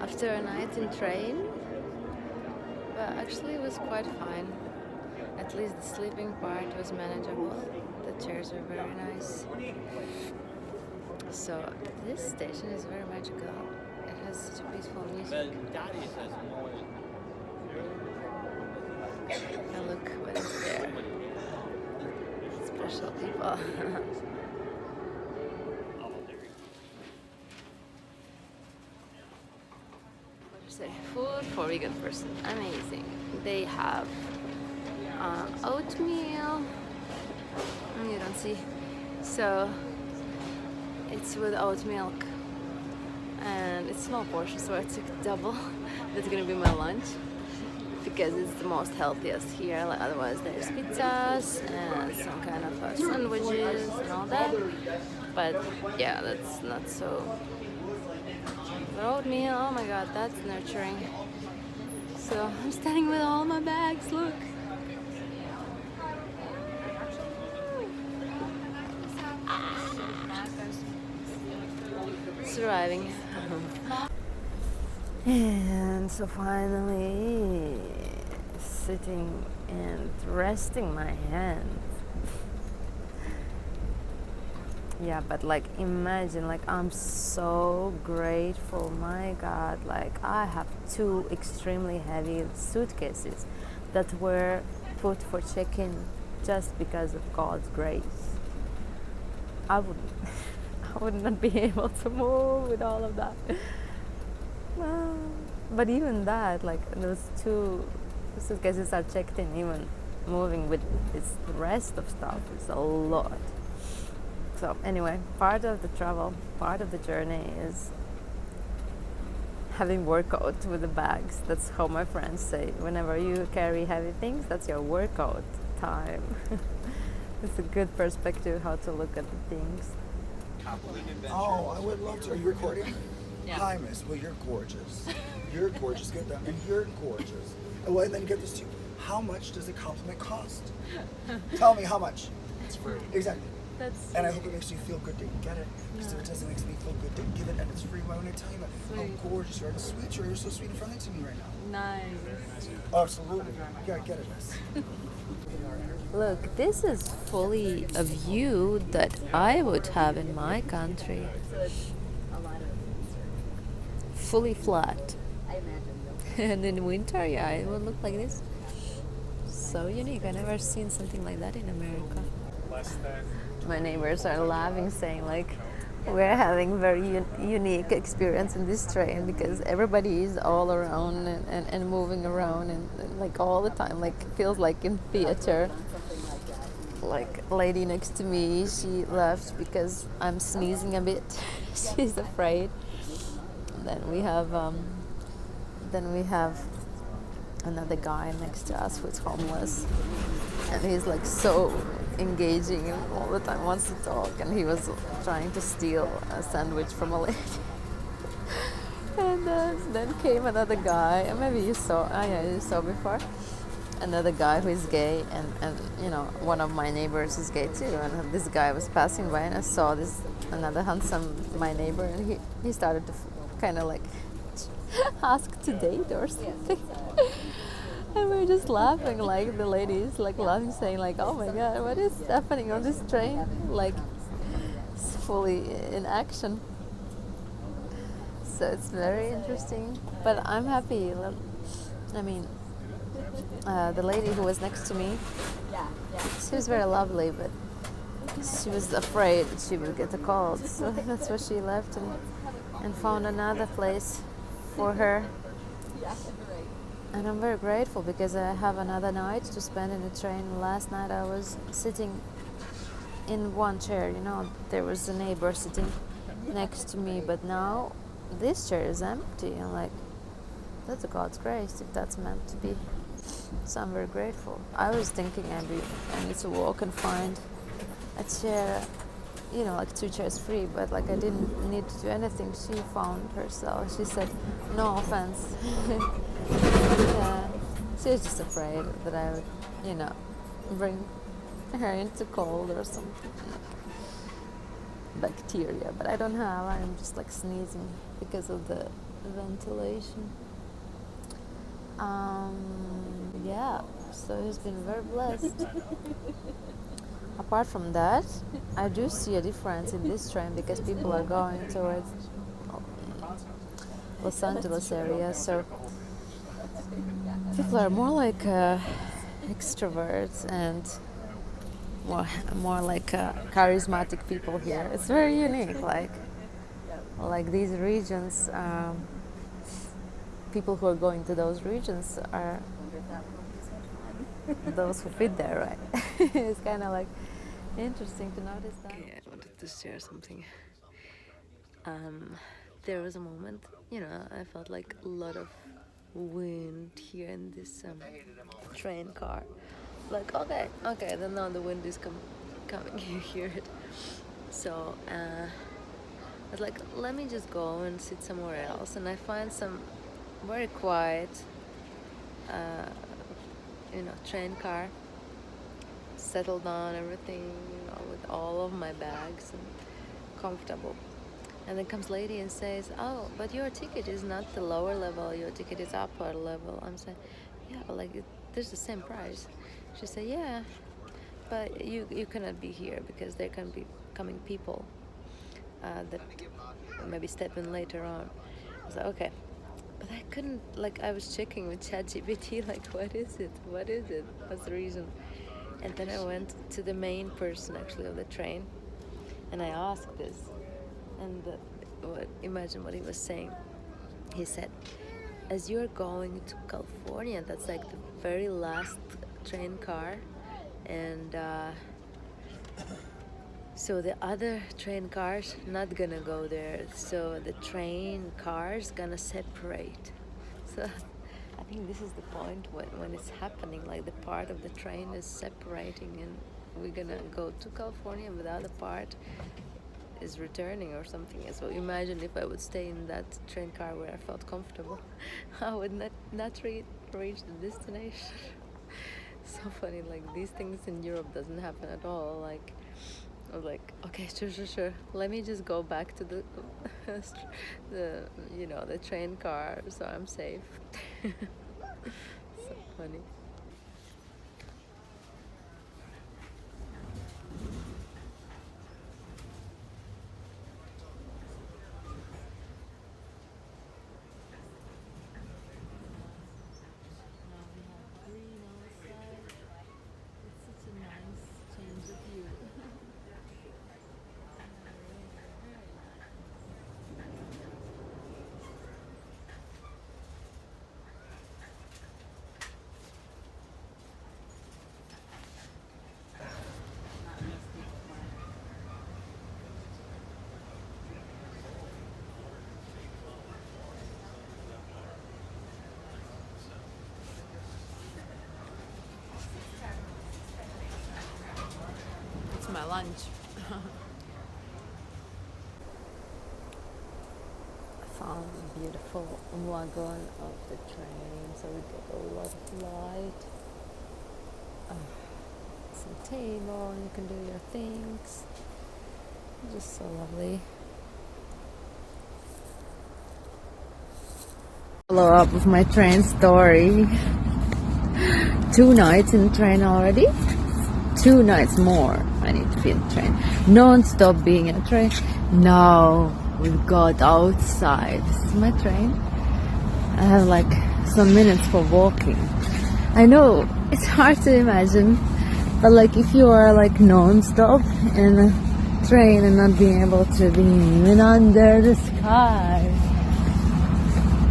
after a night in train, but actually it was quite fine. At least the sleeping part was manageable. The chairs were very nice. So this station is very magical. It has such a peaceful music. And look what is there. Special people. Food for vegan person, amazing. They have oatmeal. You don't see. So it's with oat milk, and it's small portion, so I took double. That's gonna be my lunch because it's the most healthiest here. Like, otherwise, there's pizzas and some kind of sandwiches and all that. But yeah, that's not so. But oatmeal, oh my god, that's nurturing. So I'm standing with all my bags, look. Surviving. And so finally sitting and resting my hand. Yeah, but like imagine, like I'm so grateful, my god, like I have 2 extremely heavy suitcases that were put for check-in just because of God's grace. I would I would not be able to move with all of that. But even that, like those 2 suitcases are checked in, even moving with this rest of stuff is a lot. So anyway, part of the travel, part of the journey is having workout with the bags. That's how my friends say. Whenever you carry heavy things, that's your workout time. It's a good perspective how to look at the things. Oh, I would love to. Are you recording? Yeah. Hi, miss. Well, you're gorgeous. You're gorgeous. Get that. And you're gorgeous. Oh, well, then get this to you. How much does a compliment cost? Tell me how much. It's free. Exactly. That's And I hope it makes you feel good to get it. Because if it doesn't make me feel good to give it and it's free, why would I tell you about how gorgeous you are? And sweet you are. You're so sweet and friendly to me right now. nice. Oh, absolutely. You gotta get it, miss. Look, this is fully a view that I would have in my country. Fully flat. And in winter, yeah, it would look like this. So unique. I've never seen something like that in America. My neighbors are laughing, saying like, we're having very unique experience in this train because everybody is all around and moving around and like all the time, like feels like in theater. Like lady next to me, she left because I'm sneezing a bit. She's afraid. Then we have another guy next to us who's homeless, and he's like so engaging and all the time wants to talk, and he was trying to steal a sandwich from a lady. And then came another guy, and maybe you saw before, another guy who is gay, and you know, one of my neighbors is gay too, and this guy was passing by and I saw this another handsome my neighbor, and he started to kind of like ask to date or something. And we're just laughing, like the ladies like laughing, saying like, oh my god, what is happening on this train? Like it's fully in action. So it's very interesting, but I'm happy. I mean, the lady who was next to me, she was very lovely, but she was afraid she would get a cold, so that's why she left and found another place for her. And I'm very grateful because I have another night to spend in the train. Last night I was sitting in one chair, you know, there was a neighbor sitting next to me, but now this chair is empty, and like, that's God's grace if that's meant to be. So I'm very grateful. I was thinking I need to walk and find a chair, you know, like 2 chairs free, but like I didn't need to do anything. She found herself. She said, no offense. Yeah. She was just afraid that I would, you know, bring her into cold or something, like bacteria, but I don't have. I'm just like sneezing because of the ventilation. Yeah, so he's been very blessed. Apart from that, I do see a difference in this train because people are going towards Losangeles area, so people are more like extroverts and more like charismatic people here. It's very unique. Like these regions, people who are going to those regions are those who fit there, right? It's kind of like interesting to notice that. Okay, I wanted to share something. There was a moment, I felt like a lot of wind here in this train car. Like, okay, then now the wind is coming, you hear it. So I was like, let me just go and sit somewhere else. And I find some very quiet, train car, settled down, everything, with all of my bags and comfortable. And then comes lady and says, oh, but your ticket is not the lower level, your ticket is upper level. I'm saying, yeah, but there's the same price. She said, yeah, but you cannot be here because there can be coming people that maybe step in later on. I was like, okay. But I couldn't, I was checking with ChatGPT, what is it? What's the reason? And then I went to the main person, actually, of the train, and I asked this. And imagine what he was saying. He said, as you're going to California, that's the very last train car, and so the other train cars not gonna go there, so the train cars gonna separate. So I think this is the point when it's happening, the part of the train is separating and we're gonna go to California, but the other part is returning or something. So imagine if I would stay in that train car where I felt comfortable, I would not reach the destination. So funny, these things in Europe doesn't happen at all. I was like, okay, sure. Let me just go back to the the train car, so I'm safe. So funny. It's my lunch. I found a beautiful wagon of the train, so we got a lot of light. Some table, and you can do your things. Just so lovely. Follow up with my train story. 2 nights in the train already. 2 nights more I need to be in the train. Non-stop being in a train. Now we've got outside. This is my train. I have some minutes for walking. I know it's hard to imagine, but if you are non-stop in a train and not being able to be even under the sky,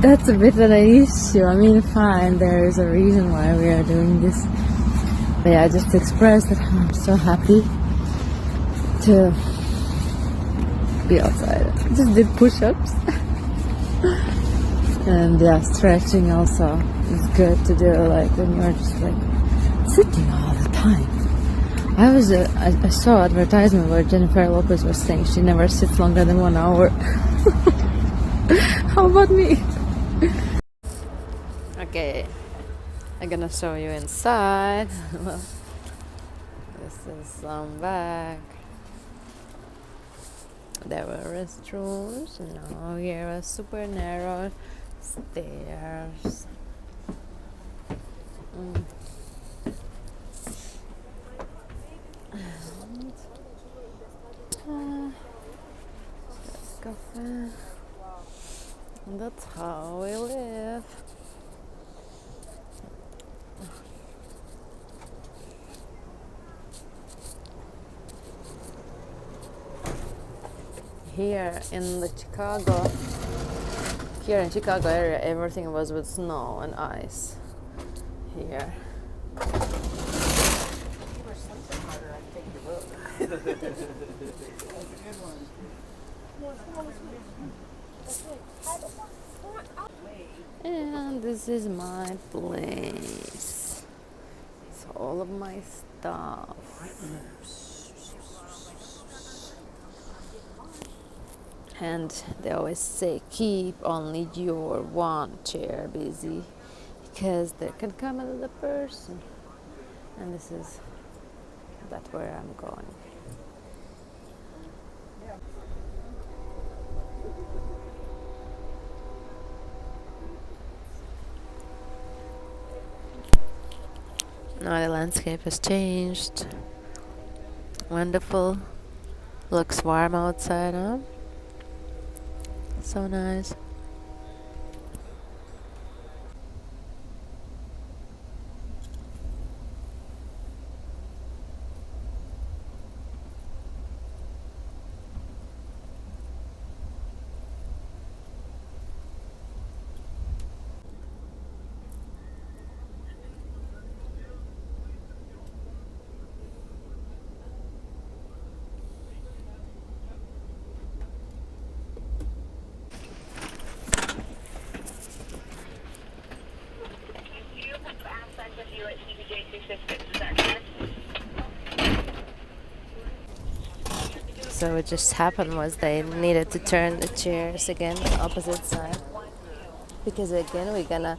that's a bit of an issue. I mean, fine, there is a reason why we are doing this. But yeah, I just expressed that I'm so happy to be outside. I just did push-ups. And yeah, stretching also is good to do, when you're just sitting all the time. I saw advertisement where Jennifer Lopez was saying she never sits longer than 1 hour. How about me? Okay, I'm gonna show you inside. This is some back. there were restrooms. Now here are super narrow stairs. And, there's coffee. And that's how we live. Here in Chicago area, everything was with snow and ice. Here. And this is my place. It's all of my stuff. And they always say keep only your one chair busy because there can come another person. And that's where I'm going. Now the landscape has changed. Wonderful. Looks warm outside, huh? So nice. So what just happened was they needed to turn the chairs again opposite side because again we're gonna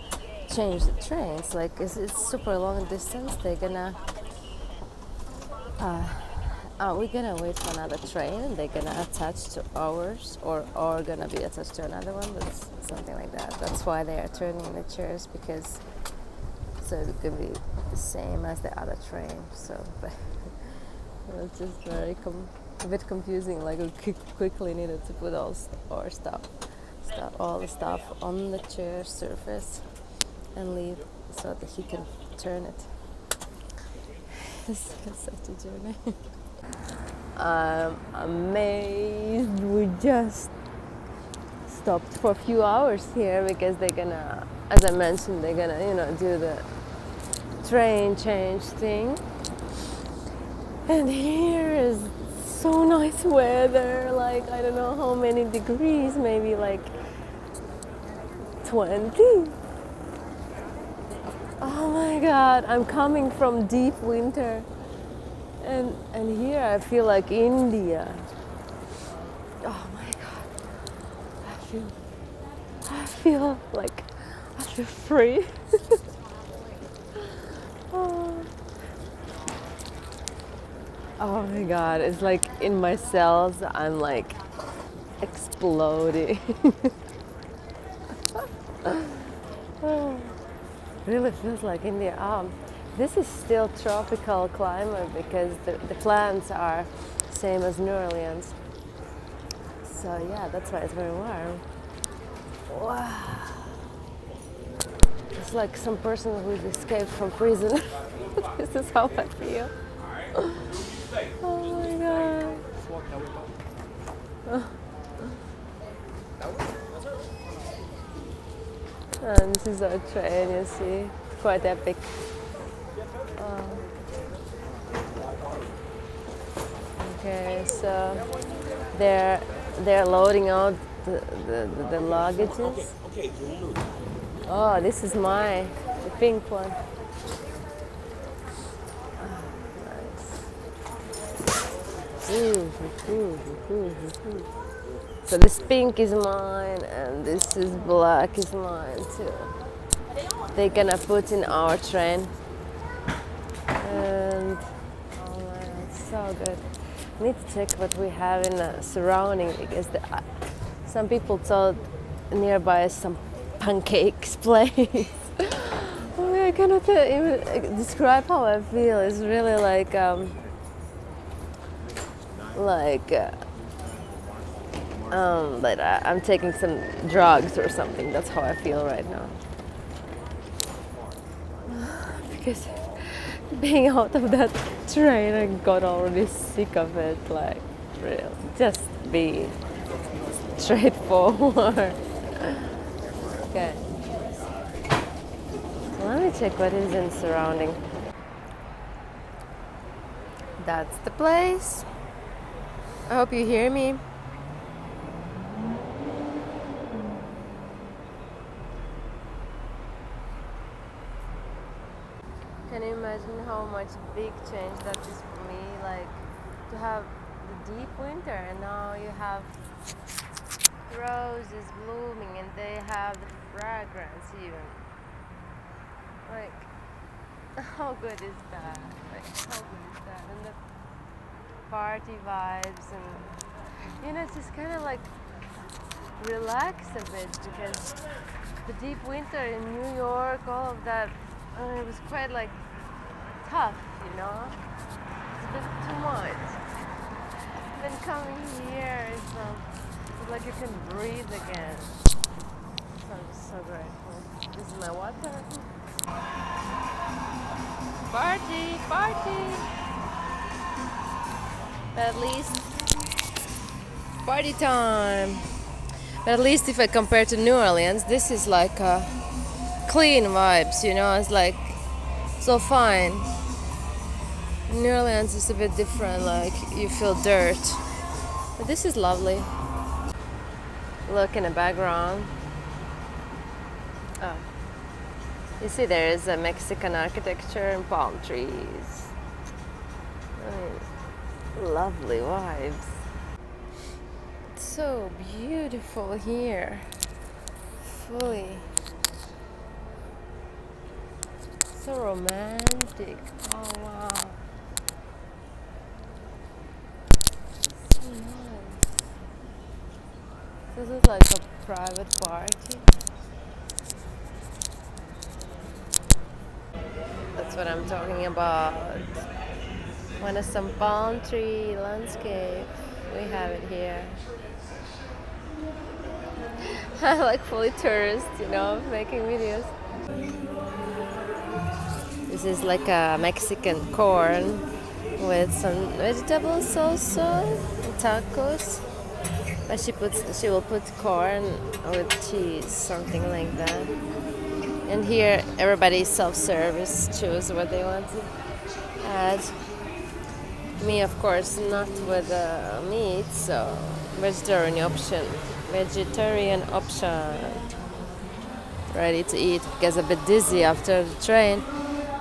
change the trains. Like it's super long distance. They're gonna we're gonna wait for another train and they're gonna attach to ours or gonna be attached to another one. That's something like that. That's why they are turning the chairs because so it could be the same as the other train. So but it's just very a bit confusing. Like we quickly needed to put all the stuff on the chair surface and leave so that he can turn it. It's such a journey. I'm amazed. We just stopped for a few hours here because they're gonna, as I mentioned, they're gonna do the train change thing. And here is so nice weather, like I don't know how many degrees, maybe like 20. Oh my god, I'm coming from deep winter and here I feel like India. Oh my god, I feel free. Oh my god, it's like in my cells I'm like exploding. Really feels like India. This is still tropical climate because the plants are same as New Orleans. So yeah, that's why it's very warm. Wow. It's like some person who's escaped from prison. This is how I feel. Oh my god. And this is our train, you see. Quite epic. Okay, so they're loading out the luggages. Oh, this is the pink one. So this pink is mine and this is black is mine too. They're gonna put in our train. And oh man, it's so good. Need to check what we have in the surrounding because some people thought nearby is some pancakes place. Oh, I cannot even describe how I feel. It's really like I'm taking some drugs or something. That's how I feel right now. Because being out of that train, I got already sick of it. Like, real, just be straightforward. Okay. Let me check what is in surrounding. That's the place. I hope you hear me. Can you imagine how much big change that is for me? Like to have the deep winter and now you have roses blooming and they have the fragrance even. Like, how good is that? Like, how good is that? And the party vibes and it's just kind of like relax a bit because the deep winter in New York, all of that, it was quite like tough, It's a bit too much. Then coming here is like you can breathe again. So I'm just so grateful. This is my water. Party, party! But at least Party time! But at least if I compare to New Orleans, this is like clean vibes, It's like so fine. New Orleans is a bit different, like you feel dirt. But this is lovely. look in the background. Oh. You see there is a Mexican architecture and palm trees. Lovely vibes. It's so beautiful here. Fully. So romantic. Oh wow. So nice. This is like a private party. That's what I'm talking about. Want some palm tree landscape? We have it here. I'm like fully tourist, making videos. This is like a Mexican corn with some vegetables also, tacos. But she will put corn with cheese, something like that. And here everybody self-service, choose what they want to add. Me, of course, not with meat, so vegetarian option. Ready to eat because I'm a bit dizzy after the train.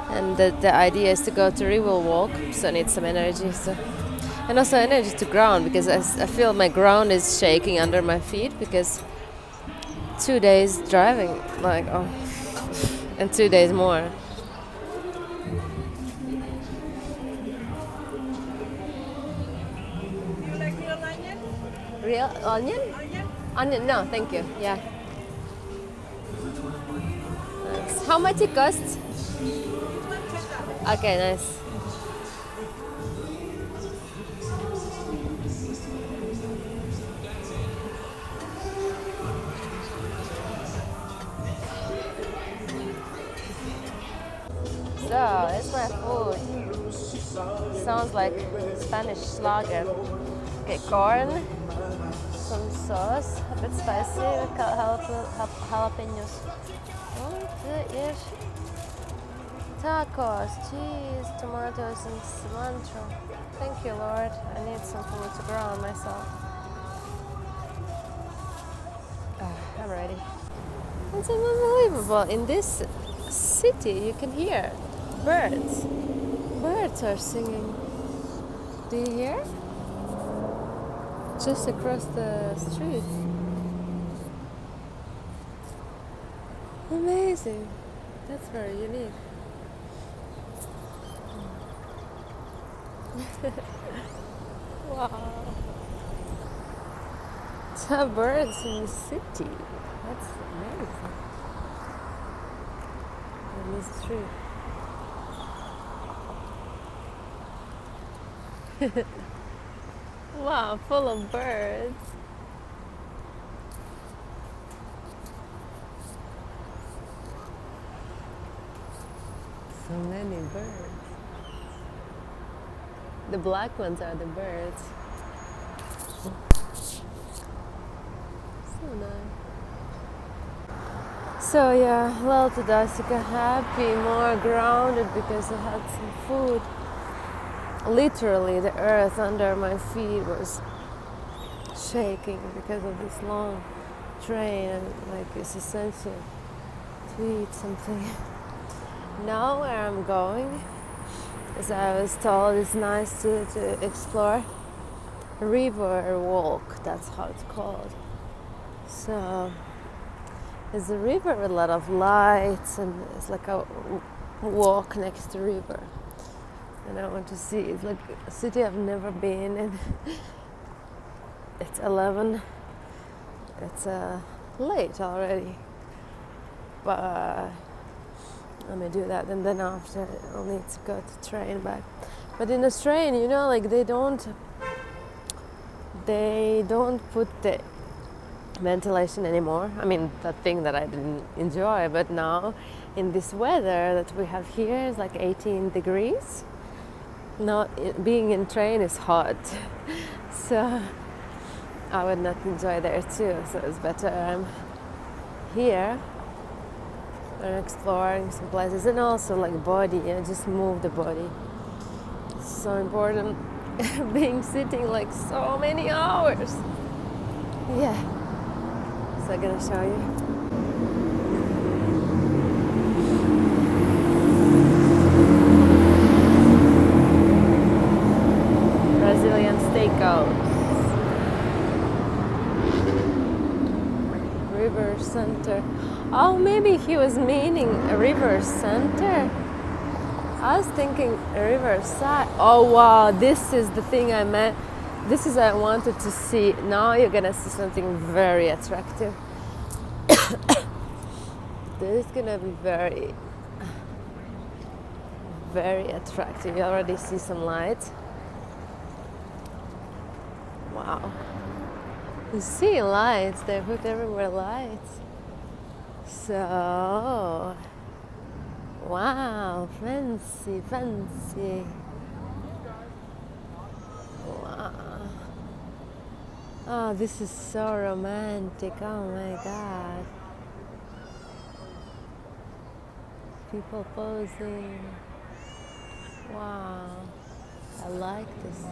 And the idea is to go to river walk, so I need some energy. And also energy to ground because I feel my ground is shaking under my feet because 2 days driving, and 2 days more. Real onion? Onion? No, thank you. Yeah. Nice. How much it costs? Okay, nice. So, it's my food. Sounds like Spanish lager. Okay, corn, some sauce, a bit spicy with jalapenos. Tacos, cheese, tomatoes, and cilantro. Thank you, Lord. I need some food to ground myself. I'm ready. It's unbelievable. In this city, you can hear birds. Birds are singing. Do you hear? Just across the street. Amazing. That's very unique. Wow. To have birds in the city. That's amazing. That is true. Wow, full of birds. So many birds. The black ones are the birds. So nice. So yeah, well, today I got happy, more grounded because I had some food. Literally, the earth under my feet was shaking because of this long train, and like it's essential to eat something. Now where I'm going, as I was told, it's nice to explore a river walk. That's how it's called. So there's a river with a lot of lights, and it's like a walk next to the river. And I want to see. It's like a city I've never been in. It's 11. It's late already, but let me do that, and then after I'll need to go to train back. But in the train, you know, like they don't put the ventilation anymore. I mean, that thing that I didn't enjoy, but now in this weather that we have here is like 18 degrees. Now being in train is hot, so I would not enjoy there too. So it's better I'm here and exploring some places, and also like body, just move the body. It's so important. Being sitting like so many hours. Yeah. So I'm gonna show you. Brazilian steakhouse. River center. Oh, maybe he was meaning a river center. I was thinking a riverside. Oh wow, this is the thing I meant. This is what I wanted to see. Now you're gonna see something very attractive. This is gonna be very, very attractive. You already see some lights. Wow. You see lights, they put everywhere lights. So, wow, fancy, fancy. Wow. Oh, this is so romantic. Oh my God. People posing. Wow. I like this.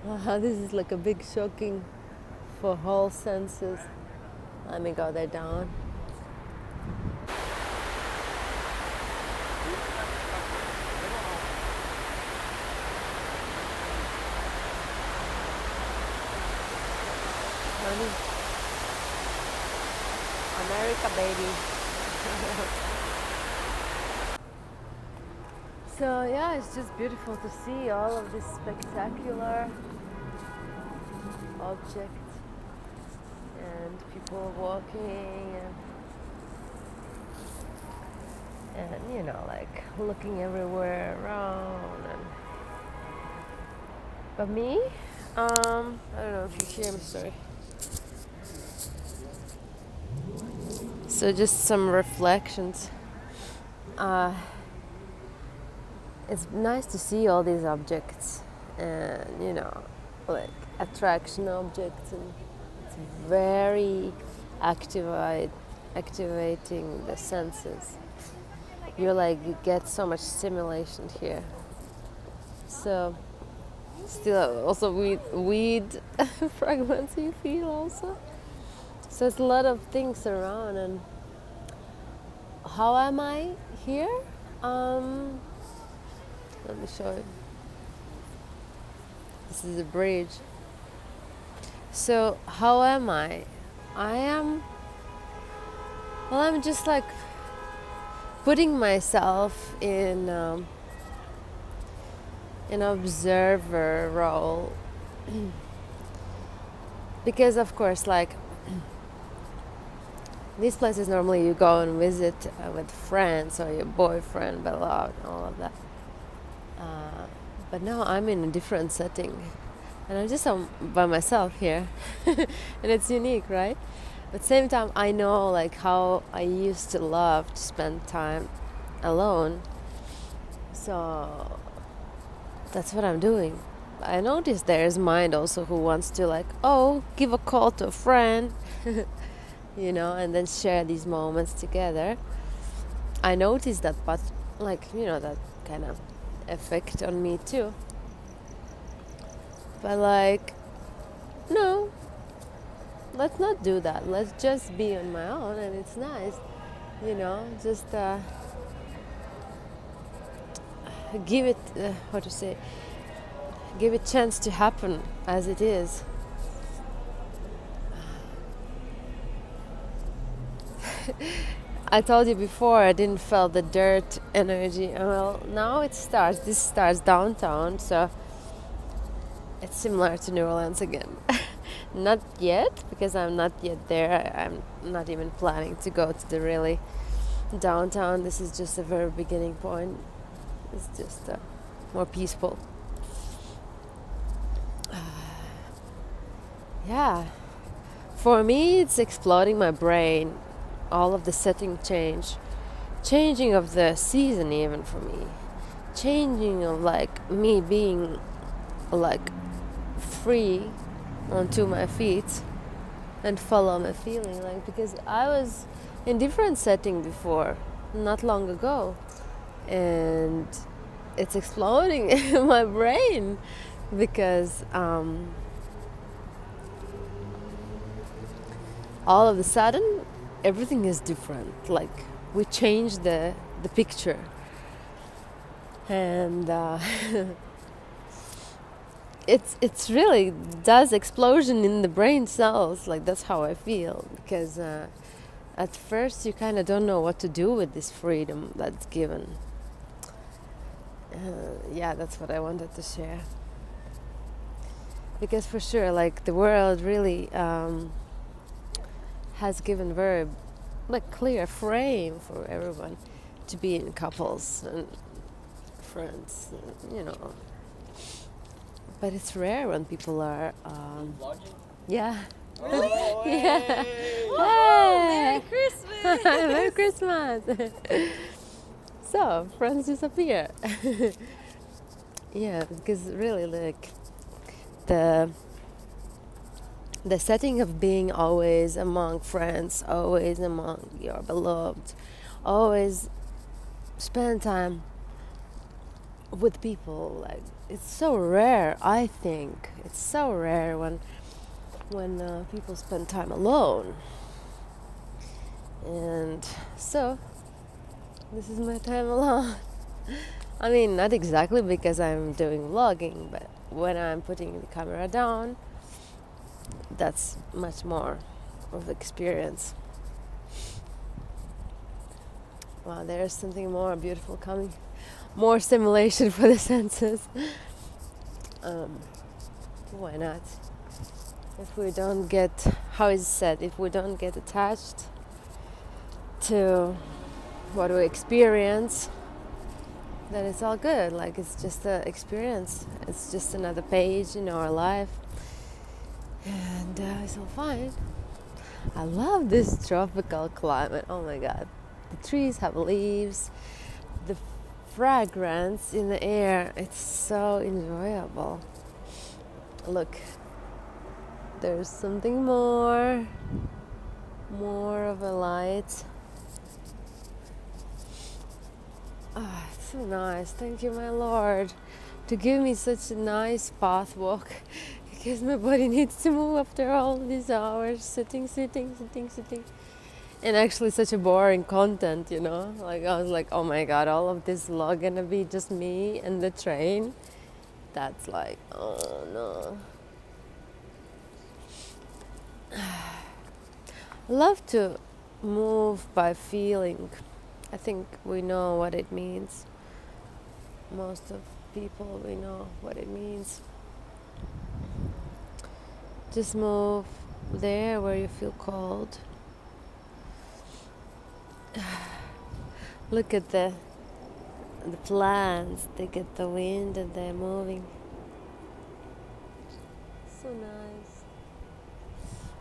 Wow, this is like a big shocking for whole senses. Let me go there down. America, baby. So yeah, it's just beautiful to see all of this spectacular objects and people walking and you know, like looking everywhere around. And but me, I don't know if you hear me, sorry. So just some reflections. It's nice to see all these objects and, you know, like attraction objects, and it's very activating the senses. You get so much stimulation here. So still also weed fragments you feel also. So it's a lot of things around. And how am I here? Let me show you. This is a bridge. So how am I? I'm just like putting myself in an observer role, because of course, like, these places normally you go and visit with friends or your boyfriend, beloved, and all of that. But now I'm in a different setting, and I'm just by myself here, and it's unique, right? But at the same time, I know like how I used to love to spend time alone, so that's what I'm doing. I noticed there's mind also who wants to like, oh, give a call to a friend, and then share these moments together. I noticed that, but like, that kind of effect on me too. But like, no, let's not do that. Let's just be on my own, and it's nice, just give it, give it chance to happen as it is. I told you before I didn't feel the dirt energy. Well, now it starts. This starts downtown, so it's similar to New Orleans again. Not yet, because I'm not yet there. I'm not even planning to go to the really downtown. This is just a very beginning point. It's just more peaceful. Yeah. For me, it's exploding my brain. All of the setting changing of the season, even for me, changing of like me being like free onto my feet and follow my feeling, like, because I was in different setting before, not long ago, and it's exploding in my brain because all of a sudden everything is different. Like, we changed the picture, and it's really does explosion in the brain cells. Like, that's how I feel, because at first you kind of don't know what to do with this freedom that's given. Yeah, that's what I wanted to share, because for sure, like, the world really has given very like clear frame for everyone to be in couples and friends, but it's rare when people are yeah. Oh, Yeah. Merry Hey! Christmas! Merry Christmas! So friends disappear. Yeah, because really, like, the setting of being always among friends, always among your beloved, always spend time with people, like, it's so rare. I think it's so rare when people spend time alone. And so this is my time alone. I mean, not exactly because I'm doing vlogging, but when I'm putting the camera down, that's much more of experience. Wow, there's something more beautiful coming. More stimulation for the senses. Why not? If we don't get, how is it said, if we don't get attached to what we experience, then it's all good. Like, it's just an experience. It's just another page in our life. And it's all fine. I love this tropical climate. Oh my god. The trees have leaves. The fragrance in the air. It's so enjoyable. Look. There's something more. More of a light. Ah, it's so nice. Thank you, my Lord, to give me such a nice path walk. Because my body needs to move after all these hours sitting. And actually such a boring content, Like, I was like, oh my god, all of this vlog gonna be just me and the train. That's like, oh no. I love to move by feeling. I think we know what it means. Most of people, we know what it means. Just move there where you feel cold. Look at the plants. They get the wind and they're moving. So nice.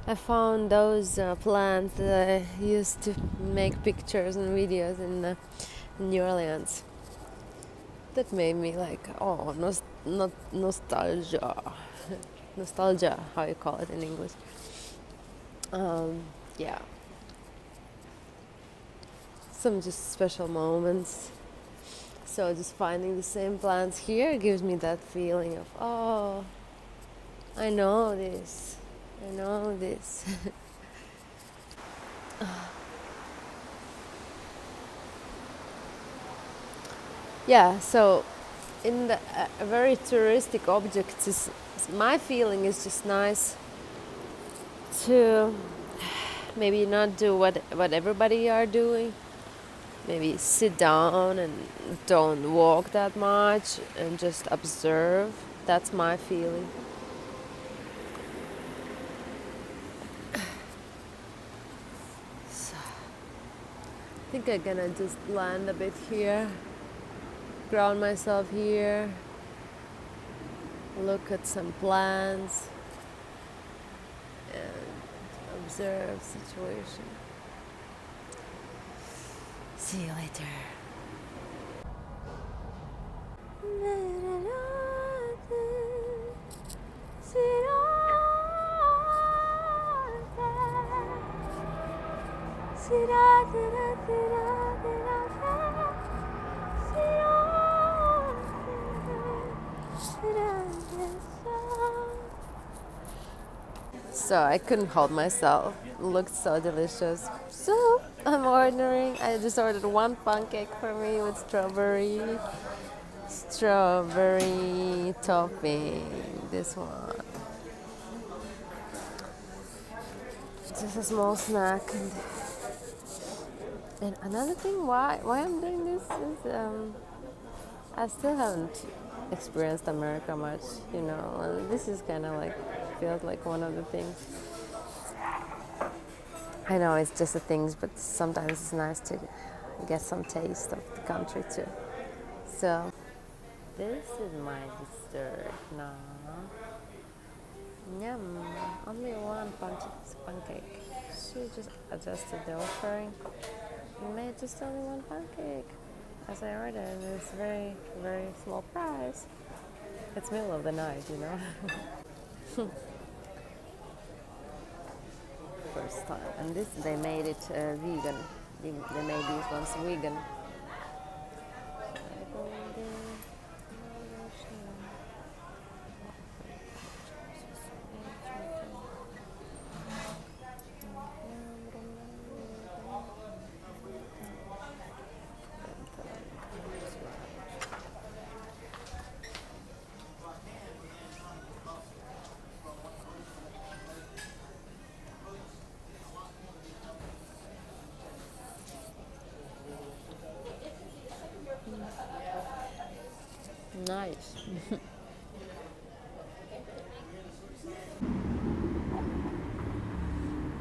I found those plants that I used to make pictures and videos in New Orleans. That made me like, oh, nostalgia. Nostalgia, how you call it in English. Yeah. Some just special moments. So just finding the same plants here gives me that feeling of, oh, I know this. I know this. Yeah, so in the very touristic objects, my feeling is just nice to maybe not do what everybody are doing. Maybe sit down and don't walk that much and just observe. That's my feeling. So, I think I'm gonna just land a bit here, ground myself here, look at some plants and observe situation. See you later. So I couldn't hold myself. It looked so delicious. So I'm ordering. I just ordered one pancake for me with strawberry topping. This one. Just a small snack. And another thing, why I'm doing this is I still haven't experienced America much. You know, and this is kind of like feels like one of the things. I know it's just the things, but sometimes it's nice to get some taste of the country too. So this is my dessert now. Yum! Only one pancake. She just adjusted the offering and made just only one pancake. As I ordered, and it's very, very small price. It's middle of the night, you know. First time, and this they made it vegan. They made these ones vegan. Nice.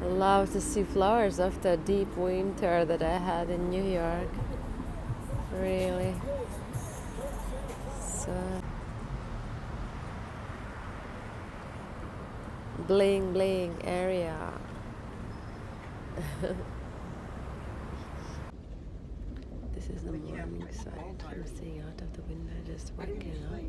I love to see flowers after a deep winter that I had in New York. Really. So bling bling area. This is the morning side. I'm seeing out of the window, just waking up.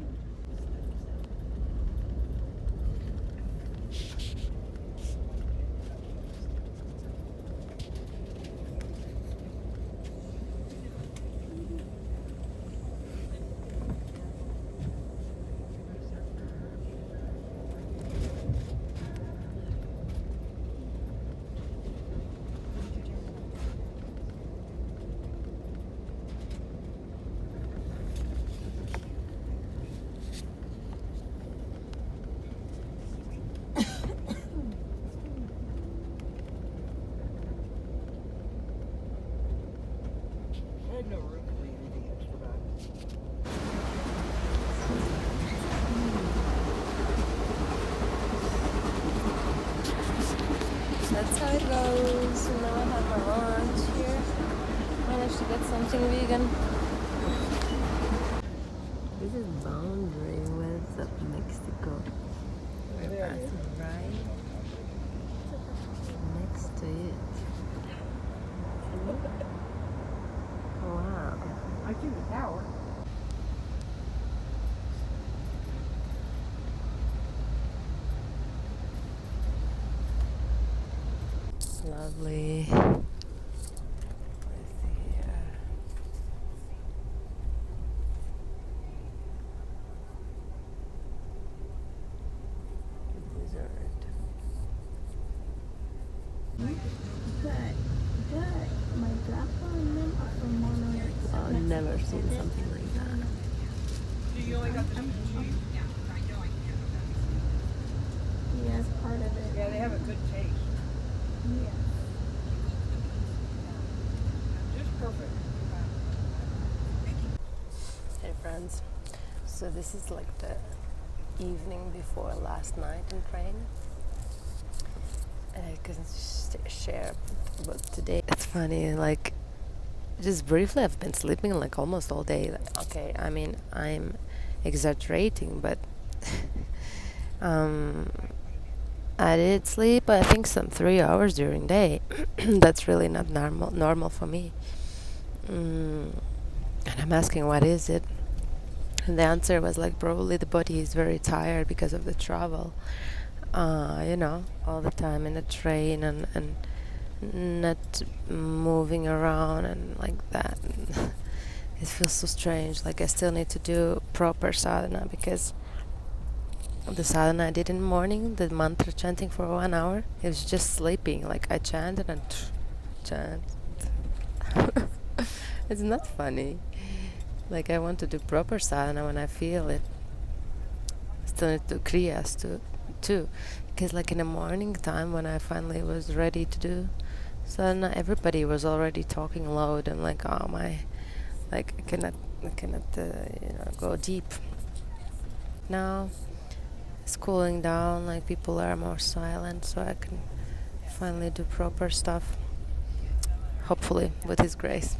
Losangeles, and now I have my lunch here. Managed to get something vegan. This is boundary with Mexico. We're passing right next to it. Wow. I see the tower. Lovely. Let's see here. Dessert. My grandpa and them are from Monterey. I've never seen something like that. Yes, part of it. Yeah, they have a good taste. Yeah. Just perfect. Hey friends, so this is like the evening before last night in train, and I couldn't share about today. It's funny, like just briefly I've been sleeping like almost all day. Like, okay, I mean I'm exaggerating, but I did sleep I think some 3 hours during day. That's really not normal for me. And I'm asking what is it, and the answer was like probably the body is very tired because of the travel, all the time in the train and not moving around and like that. It feels so strange, like I still need to do proper sadhana, because the sadhana I did in the morning, the mantra chanting for 1 hour, it was just sleeping. Like I chanted and chant. It's not funny. Like I want to do proper sadhana when I feel it. Still need to kriyas too, because like in the morning time when I finally was ready to do sadhana, everybody was already talking loud and like, oh my, like I cannot go deep. Now it's cooling down, like people are more silent, so I can finally do proper stuff, hopefully with his grace.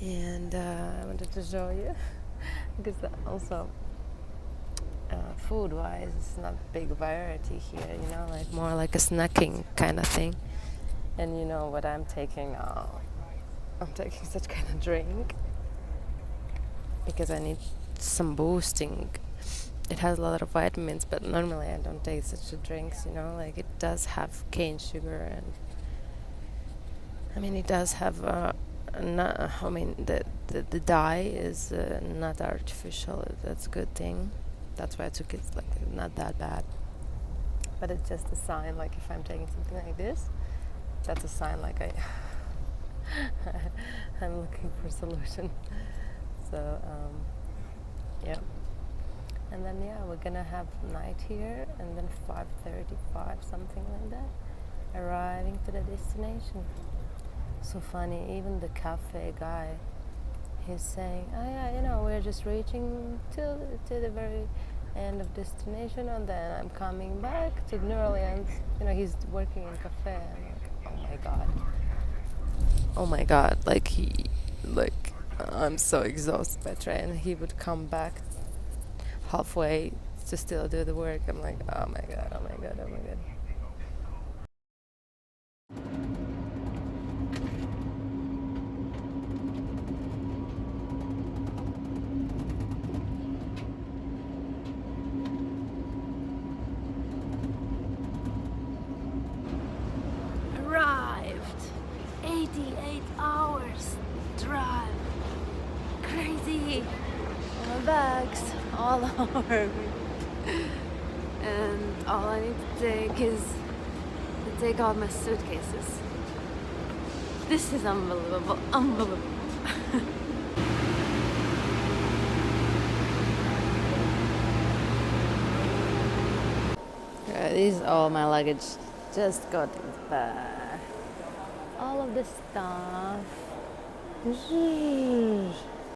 And I wanted to show you because also food wise it's not big variety here, like more like a snacking kind of thing. And you know what I'm taking now? I'm taking such kind of drink because I need some boosting. It has a lot of vitamins, but normally I don't take such drinks, like it does have cane sugar, and I mean it does have the dye is not artificial. That's a good thing. That's why I took it. Like not that bad, but it's just a sign. Like if I'm taking something like this, that's a sign. Like I'm looking for a solution. So yeah. And then we're gonna have night here, and then 5:35, something like that, arriving to the destination. So funny, even the cafe guy, he's saying, oh yeah, we're just reaching to the very end of destination, and then I'm coming back to New Orleans. He's working in cafe. I'm like, oh my god, I'm so exhausted by train. He would come back halfway to still do the work. I'm like, oh my god. Arrived. 88 hours drive. Crazy. My bags all over me. And all I need to take is to take out my suitcases. This is unbelievable. This is all my luggage. Just got back. All of the stuff.